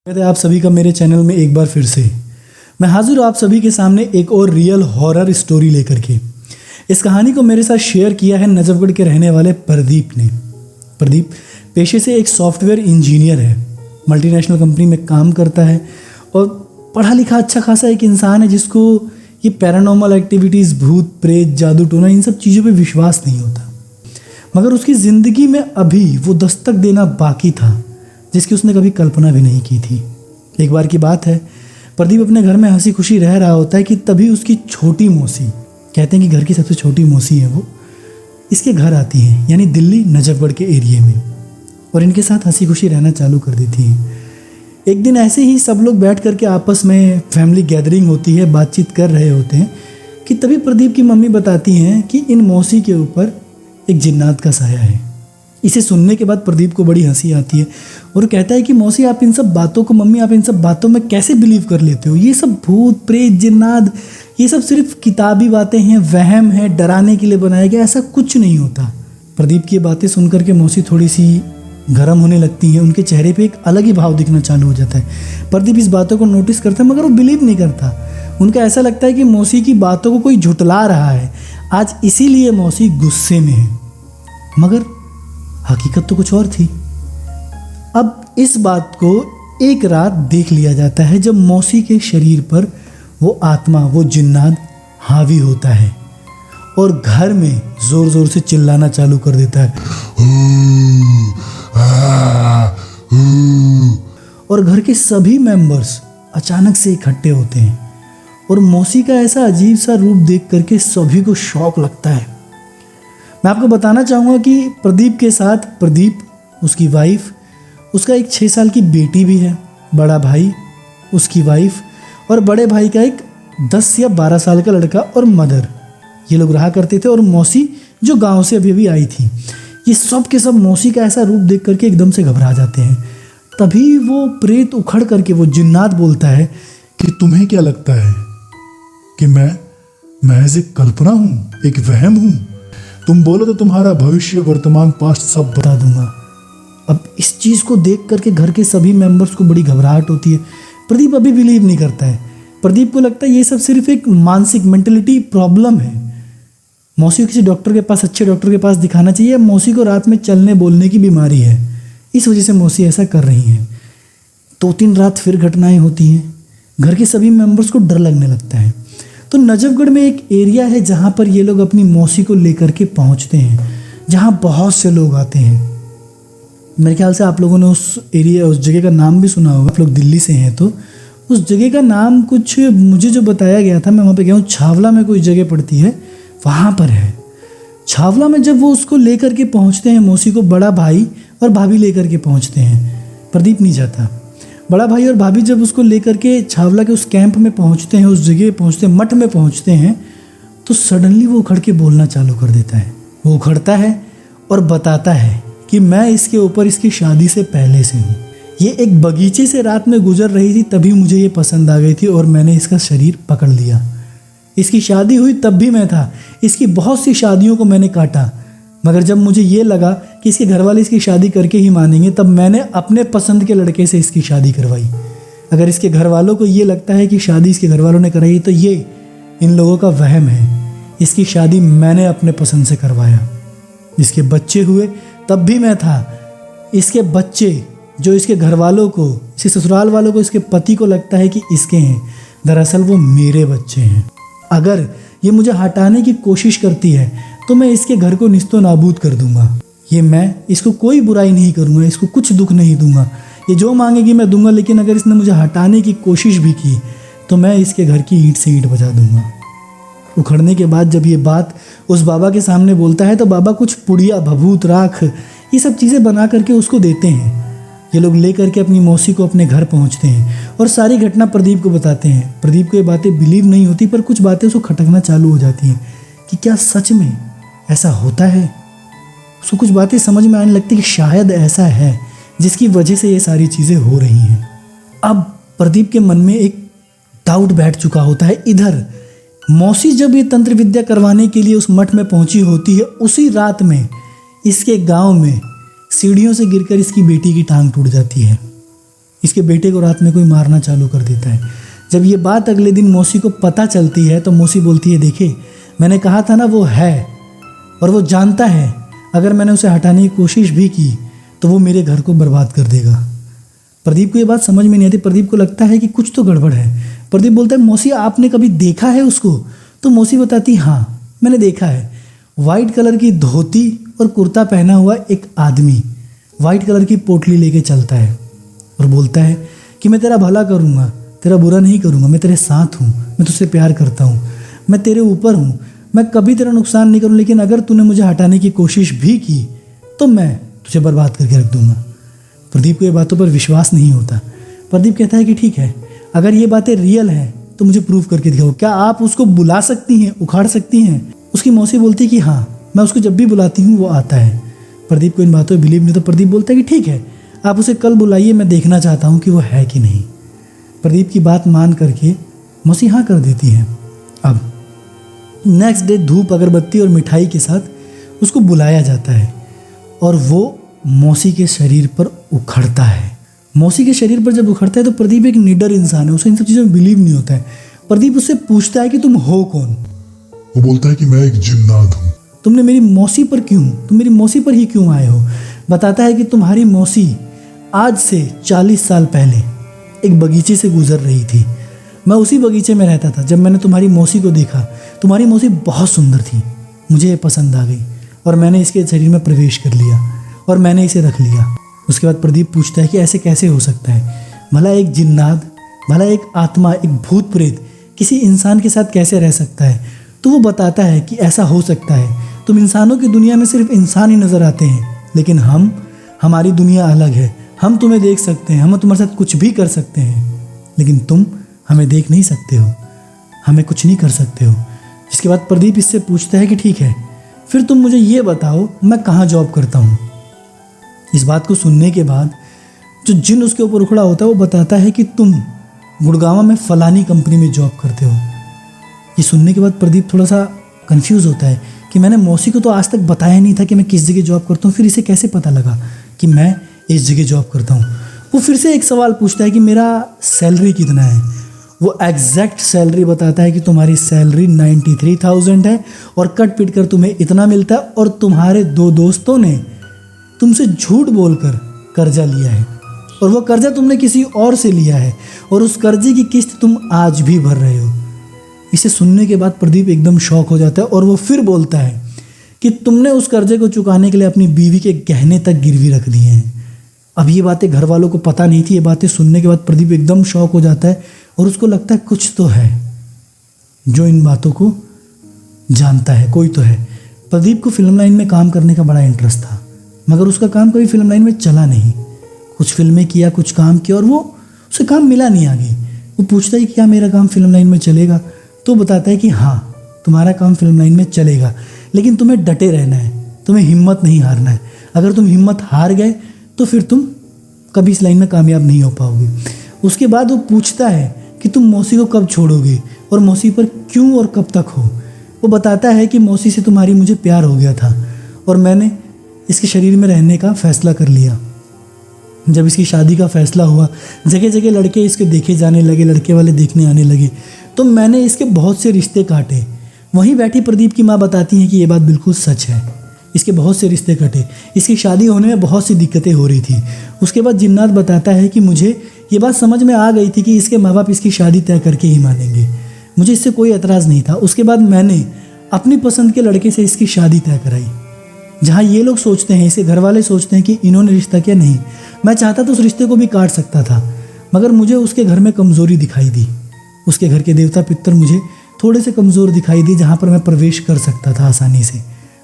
स्वागत है आप सभी का मेरे चैनल में एक बार फिर से। मैं हाजिर हूँ आप सभी के सामने एक और रियल हॉरर स्टोरी लेकर के। इस कहानी को मेरे साथ शेयर किया है नजफगढ़ के रहने वाले प्रदीप ने। प्रदीप पेशे से एक सॉफ्टवेयर इंजीनियर है, मल्टीनेशनल कंपनी में काम करता है और पढ़ा लिखा अच्छा खासा एक इंसान है जिसको ये पैरानॉर्मल एक्टिविटीज़, भूत प्रेत, जादू टोना, इन सब चीज़ों पर विश्वास नहीं होता। मगर उसकी ज़िंदगी में अभी वो दस्तक देना बाकी था जिसकी उसने कभी कल्पना भी नहीं की थी। एक बार की बात है, प्रदीप अपने घर में हंसी खुशी रह रहा होता है कि तभी उसकी छोटी मौसी, कहते हैं कि घर की सबसे छोटी मौसी है वो, इसके घर आती हैं, यानी दिल्ली नजफगढ़ के एरिया में, और इनके साथ हंसी खुशी रहना चालू कर देती हैं। एक दिन ऐसे ही सब लोग बैठ करके आपस में फैमिली गैदरिंग होती है, बातचीत कर रहे होते हैं कि तभी प्रदीप की मम्मी बताती हैं कि इन मौसी के ऊपर एक जिन्नात का साया है। इसे सुनने के बाद प्रदीप को बड़ी हंसी आती है और कहता है कि मौसी आप इन सब बातों को, मम्मी आप इन सब बातों में कैसे बिलीव कर लेते हो? ये सब भूत प्रेत जिन्नात, ये सब सिर्फ किताबी बातें हैं, वहम है, डराने के लिए बनाया गया, ऐसा कुछ नहीं होता। प्रदीप की बातें सुनकर के मौसी थोड़ी सी गर्म होने लगती हैं, उनके चेहरे पे एक अलग ही भाव दिखना चालू हो जाता है। प्रदीप इस बातों को नोटिस करता है मगर वो बिलीव नहीं करता। उनका ऐसा लगता है कि मौसी की बातों को कोई झुटला रहा है, आज इसीलिए मौसी गुस्से में है। मगर हकीकत तो कुछ और थी। अब इस बात को एक रात देख लिया जाता है जब मौसी के शरीर पर वो आत्मा, वो जिन्नात हावी होता है और घर में जोर जोर से चिल्लाना चालू कर देता है और घर के सभी मेंबर्स अचानक से इकट्ठे होते हैं और मौसी का ऐसा अजीब सा रूप देख करके सभी को शौक लगता है। मैं आपको बताना चाहूँगा कि प्रदीप के साथ प्रदीप, उसकी वाइफ, उसका एक 6 साल की बेटी भी है, बड़ा भाई, उसकी वाइफ और बड़े भाई का एक 10 या 12 साल का लड़का और मदर, ये लोग रहा करते थे। और मौसी जो गांव से अभी अभी आई थी। ये सब के सब मौसी का ऐसा रूप देख करके एकदम से घबरा जाते हैं। तभी वो प्रेत उखड़ करके वो जिन्नात बोलता है कि तुम्हें क्या लगता है कि मैं महज एक कल्पना हूँ, एक वहम हूँ? तुम बोलो तो तुम्हारा भविष्य, वर्तमान, पास्ट सब बता दूंगा। अब इस चीज़ को देख करके घर के सभी मेंबर्स को बड़ी घबराहट होती है। प्रदीप अभी बिलीव नहीं करता है। प्रदीप को लगता है ये सब सिर्फ एक मानसिक मेंटलिटी प्रॉब्लम है। मौसी को किसी डॉक्टर के पास, अच्छे डॉक्टर के पास दिखाना चाहिए। मौसी को रात में चलने बोलने की बीमारी है, इस वजह से मौसी ऐसा कर रही हैं। 2-3 रात फिर घटनाएं होती हैं। घर के सभी मेंबर्स को डर लगने लगता है। तो नजफगढ़ में एक एरिया है जहाँ पर ये लोग अपनी मौसी को लेकर के पहुँचते हैं, जहाँ बहुत से लोग आते हैं। मेरे ख्याल से आप लोगों ने उस एरिया, उस जगह का नाम भी सुना होगा। आप लोग दिल्ली से हैं तो उस जगह का नाम कुछ मुझे जो बताया गया था, मैं वहाँ पे गया हूँ, छावला में कोई जगह पड़ती है, वहाँ पर है। छावला में जब वो उसको लेकर के पहुँचते हैं, मौसी को बड़ा भाई और भाभी लेकर के पहुँचते हैं। प्रदीप नहीं जाता। बड़ा भाई और भाभी जब उसको लेकर के छावला के उस कैंप में पहुंचते हैं, उस जगह पहुंचते हैं, मठ में पहुंचते हैं, तो सडनली वो उखड़ के बोलना चालू कर देता है। वो उखड़ता है और बताता है कि मैं इसके ऊपर इसकी शादी से पहले से हूँ। ये एक बगीचे से रात में गुजर रही थी, तभी मुझे ये पसंद आ गई थी और मैंने इसका शरीर पकड़ लिया। इसकी शादी हुई तब भी मैं था। इसकी बहुत सी शादियों को मैंने काटा, मगर जब मुझे ये लगा कि इसके घर वाले इसकी शादी करके ही मानेंगे, तब मैंने अपने पसंद के लड़के से इसकी शादी करवाई। अगर इसके घर वालों को ये लगता है कि शादी इसके घर वालों ने कराई, तो ये इन लोगों का वहम है। इसकी शादी मैंने अपने पसंद से करवाया। इसके बच्चे हुए तब भी मैं था। इसके बच्चे जो इसके घर वालों को, इसके ससुराल वालों को, इसके पति को लगता है कि इसके हैं, दरअसल वो मेरे बच्चे हैं। अगर ये मुझे हटाने की कोशिश करती है तो मैं इसके घर को निस्तो नाबूद कर दूंगा। ये मैं इसको कोई बुराई नहीं करूंगा, इसको कुछ दुख नहीं दूंगा। ये जो मांगेगी मैं दूंगा, लेकिन अगर इसने मुझे हटाने की कोशिश भी की तो मैं इसके घर की ईंट से ईंट बजा दूंगा। उखड़ने के बाद जब ये बात उस बाबा के सामने बोलता है तो बाबा कुछ पुड़िया, भभूत, राख, ये सब चीज़ें बना करके उसको देते हैं। ये लोग ले करके अपनी मौसी को अपने घर पहुंचते हैं और सारी घटना प्रदीप को बताते हैं। प्रदीप को ये बातें बिलीव नहीं होती, पर कुछ बातें उसको खटकना चालू हो जाती हैं कि क्या सच में ऐसा होता है। उसको कुछ बातें समझ में आने लगती कि शायद ऐसा है जिसकी वजह से ये सारी चीज़ें हो रही हैं। अब प्रदीप के मन में एक डाउट बैठ चुका होता है। इधर मौसी जब ये तंत्र विद्या करवाने के लिए उस मठ में पहुंची होती है, उसी रात में इसके गांव में सीढ़ियों से गिरकर इसकी बेटी की टांग टूट जाती है। इसके बेटे को रात में कोई मारना चालू कर देता है। जब ये बात अगले दिन मौसी को पता चलती है तो मौसी बोलती है, देखिए मैंने कहा था ना वो है, और वो जानता है अगर मैंने उसे हटाने की कोशिश भी की तो वो मेरे घर को बर्बाद कर देगा। प्रदीप को ये बात समझ में नहीं आती। प्रदीप को लगता है कि कुछ तो गड़बड़ है। प्रदीप बोलता है, मौसी आपने कभी देखा है उसको? तो मौसी बताती, हाँ मैंने देखा है। वाइट कलर की धोती और कुर्ता पहना हुआ एक आदमी वाइट कलर की पोटली लेके चलता है और बोलता है कि मैं तेरा भला करूँगा, तेरा बुरा नहीं करूँगा, मैं तेरे साथ हूँ, मैं तुझसे प्यार करता हूँ, मैं तेरे ऊपर हूँ, मैं कभी तेरा नुकसान नहीं करूँ, लेकिन अगर तूने मुझे हटाने की कोशिश भी की तो मैं तुझे बर्बाद करके रख दूँगा। प्रदीप को ये बातों पर विश्वास नहीं होता। प्रदीप कहता है कि ठीक है, अगर ये बातें रियल हैं तो मुझे प्रूव करके दिखाओ, क्या आप उसको बुला सकती हैं, उखाड़ सकती हैं? उसकी मौसी बोलती है कि हाँ, मैं उसको जब भी बुलाती हूँ वो आता है। प्रदीप को इन बातों में बिलीव नहीं, तो प्रदीप बोलता है कि ठीक है, आप उसे कल बुलाइए, मैं देखना चाहता हूँ कि वो है कि नहीं। प्रदीप की बात मान करके मौसी हाँ कर देती है। अब नेक्स्ट डे धूप अगरबत्ती और मिठाई के साथ उसको बुलाया जाता है और वो मौसी के शरीर पर उखड़ता है। मौसी के शरीर पर जब उखड़ता है तो प्रदीप एक निडर इंसान है, उसे इन सब चीज़ों में बिलीव नहीं होता है। प्रदीप उससे पूछता है कि तुम हो कौन? वो बोलता है कि मैं एक जिन्नात हूँ। तुमने मेरी मौसी पर क्यों, तुम मेरी मौसी पर ही क्यों आए हो? बताता है कि तुम्हारी मौसी आज से 40 साल पहले एक बगीचे से गुजर रही थी। मैं उसी बगीचे में रहता था। जब मैंने तुम्हारी मौसी को देखा, तुम्हारी मौसी बहुत सुंदर थी, मुझे ये पसंद आ गई और मैंने इसके शरीर में प्रवेश कर लिया और मैंने इसे रख लिया। उसके बाद प्रदीप पूछता है कि ऐसे कैसे हो सकता है? भला एक जिन्नात, भला एक आत्मा, एक भूत प्रेत किसी इंसान के साथ कैसे रह सकता है? तो वो बताता है कि ऐसा हो सकता है। तुम इंसानों की दुनिया में सिर्फ इंसान ही नज़र आते हैं, लेकिन हमारी दुनिया अलग है। हम तुम्हें देख सकते हैं, हम तुम्हारे साथ कुछ भी कर सकते हैं, लेकिन तुम हमें देख नहीं सकते हो, हमें कुछ नहीं कर सकते हो। जिसके बाद प्रदीप इससे पूछता है कि ठीक है, फिर तुम मुझे ये बताओ मैं कहाँ जॉब करता हूँ। इस बात को सुनने के बाद जो जिन उसके ऊपर उखड़ा होता है वो बताता है कि तुम गुड़गांव में फलानी कंपनी में जॉब करते हो। ये सुनने के बाद प्रदीप थोड़ा सा कंफ्यूज होता है कि मैंने मौसी को तो आज तक बताया नहीं था कि मैं किस जगह जॉब करता हूँ, फिर इसे कैसे पता लगा कि मैं इस जगह जॉब करता हूँ। वो फिर से एक सवाल पूछता है कि मेरा सैलरी कितना है। वो एग्जैक्ट सैलरी बताता है कि तुम्हारी सैलरी 93,000 है और कट पिट कर तुम्हें इतना मिलता है, और तुम्हारे 2 दोस्तों ने तुमसे झूठ बोलकर कर्जा लिया है और वो कर्जा तुमने किसी और से लिया है और उस कर्जे की किस्त तुम आज भी भर रहे हो। इसे सुनने के बाद प्रदीप एकदम शॉक हो जाता है और वो फिर बोलता है कि तुमने उस कर्जे को चुकाने के लिए अपनी बीवी के गहने तक गिरवी रख दिए हैं। अब ये बातें घर वालों को पता नहीं थी। ये बातें सुनने के बाद प्रदीप एकदम शॉक हो जाता है और उसको लगता है कुछ तो है जो इन बातों को जानता है, कोई तो है। प्रदीप को फिल्म लाइन में काम करने का बड़ा इंटरेस्ट था, मगर उसका काम कभी फिल्म लाइन में चला नहीं। कुछ फिल्में किया, कुछ काम किया और वो उसे काम मिला नहीं आगे। वो पूछता है कि क्या मेरा काम फिल्म लाइन में चलेगा? तो बताता है कि हाँ, तुम्हारा काम फिल्म लाइन में चलेगा, लेकिन तुम्हें डटे रहना है, तुम्हें हिम्मत नहीं हारना है। अगर तुम हिम्मत हार गए तो फिर तुम कभी इस लाइन में कामयाब नहीं हो पाओगे। उसके बाद वो पूछता है कि तुम मौसी को कब छोड़ोगे और मौसी पर क्यों और कब तक हो। वो बताता है कि मौसी से तुम्हारी मुझे प्यार हो गया था और मैंने इसके शरीर में रहने का फ़ैसला कर लिया। जब इसकी शादी का फ़ैसला हुआ, जगह जगह लड़के इसके देखे जाने लगे, लड़के वाले देखने आने लगे, तो मैंने इसके बहुत से रिश्ते काटे। वहीं बैठी प्रदीप की माँ बताती हैं कि ये बात बिल्कुल सच है, इसके बहुत से रिश्ते कटे, इसकी शादी होने में बहुत सी दिक्कतें हो रही थी। उसके बाद जिन्नात बताता है कि मुझे ये बात समझ में आ गई थी कि इसके माँ बाप इसकी शादी तय करके ही मानेंगे, मुझे इससे कोई एतराज़ नहीं था। उसके बाद मैंने अपनी पसंद के लड़के से इसकी शादी तय कराई। जहाँ ये लोग सोचते हैं, इसे घर वाले सोचते हैं कि इन्होंने रिश्ता किया, नहीं, मैं चाहता तो उस रिश्ते को भी काट सकता था, मगर मुझे उसके घर में कमज़ोरी दिखाई दी। उसके घर के देवता पितर मुझे थोड़े से कमज़ोर दिखाई दी, जहाँ पर मैं प्रवेश कर सकता था आसानी से,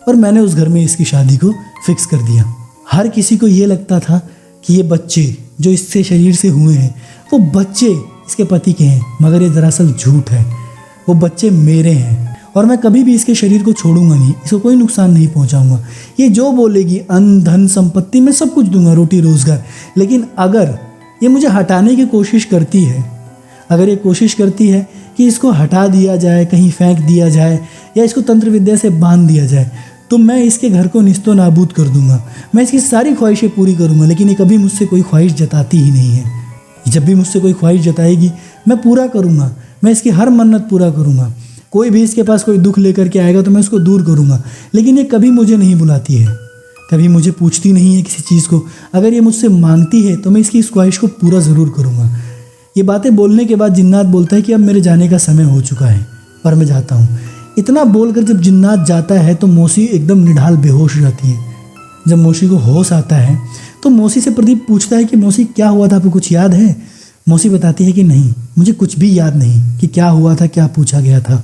और मैंने उस घर में इसकी शादी को फिक्स कर दिया। हर किसी को ये लगता था कि ये बच्चे जो इससे शरीर से हुए हैं वो बच्चे इसके पति के हैं, मगर ये दरअसल झूठ है। वो बच्चे मेरे हैं और मैं कभी भी इसके शरीर को छोड़ूंगा नहीं, इसको कोई नुकसान नहीं पहुंचाऊंगा। ये जो बोलेगी, अन्न धन संपत्ति मैं सब कुछ दूंगा, रोटी रोजगार, लेकिन अगर ये मुझे हटाने की कोशिश करती है, अगर ये कोशिश करती है कि इसको हटा दिया जाए, कहीं फेंक दिया जाए या इसको तंत्र विद्या से बांध दिया जाए, तो मैं इसके घर को निस्तो नाबूद कर दूंगा। मैं इसकी सारी ख्वाहिशें पूरी करूंगा, लेकिन ये कभी मुझसे कोई ख्वाहिश जताती ही नहीं है। जब भी मुझसे कोई ख्वाहिश जताएगी मैं पूरा करूँगा, मैं इसकी हर मन्नत पूरा करूँगा। कोई भी इसके पास कोई दुख लेकर के आएगा तो मैं उसको दूर करूँगा। लेकिन ये कभी मुझे नहीं बुलाती है, कभी मुझे पूछती नहीं है किसी चीज़ को। अगर ये मुझसे मांगती है तो मैं इसकी इस ख्वाहिश को पूरा ज़रूर करूँगा। ये बातें बोलने के बाद जिन्नात बोलता है कि अब मेरे जाने का समय हो चुका है और मैं जाता हूँ। इतना बोलकर जब जिन्नात जाता है तो मौसी एकदम निढाल बेहोश हो जाती है। जब मौसी को होश आता है तो मौसी से प्रदीप पूछता है कि मौसी क्या हुआ था, आपको कुछ याद है? मौसी बताती है कि नहीं, मुझे कुछ भी याद नहीं कि क्या हुआ था, क्या पूछा गया था।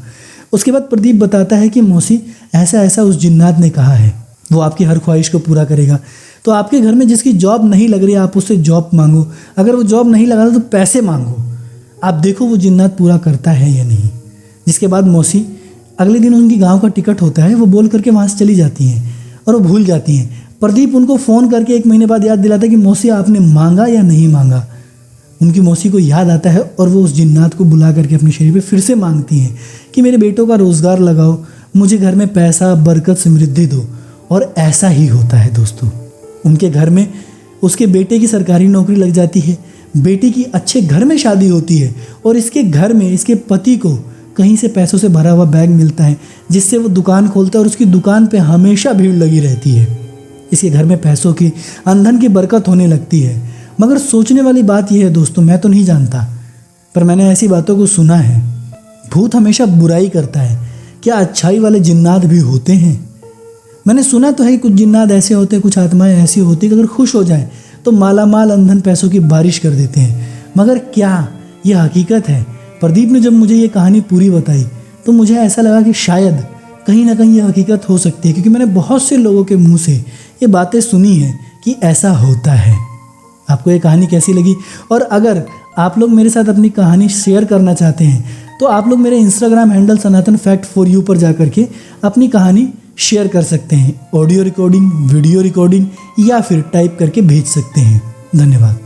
उसके बाद प्रदीप बताता है कि मौसी ऐसा ऐसा उस जिन्नात ने कहा है, वो आपकी हर ख्वाहिश को पूरा करेगा। तो आपके घर में जिसकी जॉब नहीं लग रही है आप उससे जॉब मांगो, अगर वो जॉब नहीं लगा तो पैसे मांगो, आप देखो वो जिन्नात पूरा करता है या नहीं। जिसके बाद मौसी अगले दिन उनकी गांव का टिकट होता है, वो बोल करके वहाँ से चली जाती हैं और वो भूल जाती हैं। प्रदीप उनको फ़ोन करके 1 महीने बाद याद दिलाता है कि मौसी आपने मांगा या नहीं मांगा। उनकी मौसी को याद आता है और वो उस जिन्नात को बुला करके अपने शरीर पे फिर से मांगती हैं कि मेरे बेटों का रोज़गार लगाओ, मुझे घर में पैसा, बरकत, समृद्धि दो। और ऐसा ही होता है दोस्तों। उनके घर में उसके बेटे की सरकारी नौकरी लग जाती है, बेटी की अच्छे घर में शादी होती है और इसके घर में इसके पति को कहीं से पैसों से भरा हुआ बैग मिलता है, जिससे वो दुकान खोलता है और उसकी दुकान पे हमेशा भीड़ लगी रहती है। इसके घर में पैसों की, ईंधन की बरकत होने लगती है। मगर सोचने वाली बात यह है दोस्तों, मैं तो नहीं जानता, पर मैंने ऐसी बातों को सुना है, भूत हमेशा बुराई करता है। क्या अच्छाई वाले जिन्नात भी होते हैं? मैंने सुना तो है कि कुछ जिन्नात ऐसे होते हैं, कुछ आत्माएं ऐसी होती हैं कि अगर खुश हो जाएं तो मालामाल ईंधन पैसों की बारिश कर देते हैं। मगर क्या ये हकीकत है? प्रदीप ने जब मुझे ये कहानी पूरी बताई तो मुझे ऐसा लगा कि शायद कहीं ना कहीं ये हकीकत हो सकती है, क्योंकि मैंने बहुत से लोगों के मुंह से ये बातें सुनी हैं कि ऐसा होता है। आपको ये कहानी कैसी लगी? और अगर आप लोग मेरे साथ अपनी कहानी शेयर करना चाहते हैं तो आप लोग मेरे Instagram handle Sanatan fact for you पर जा करके अपनी कहानी शेयर कर सकते हैं। ऑडियो रिकॉर्डिंग, वीडियो रिकॉर्डिंग या फिर टाइप करके भेज सकते हैं। धन्यवाद।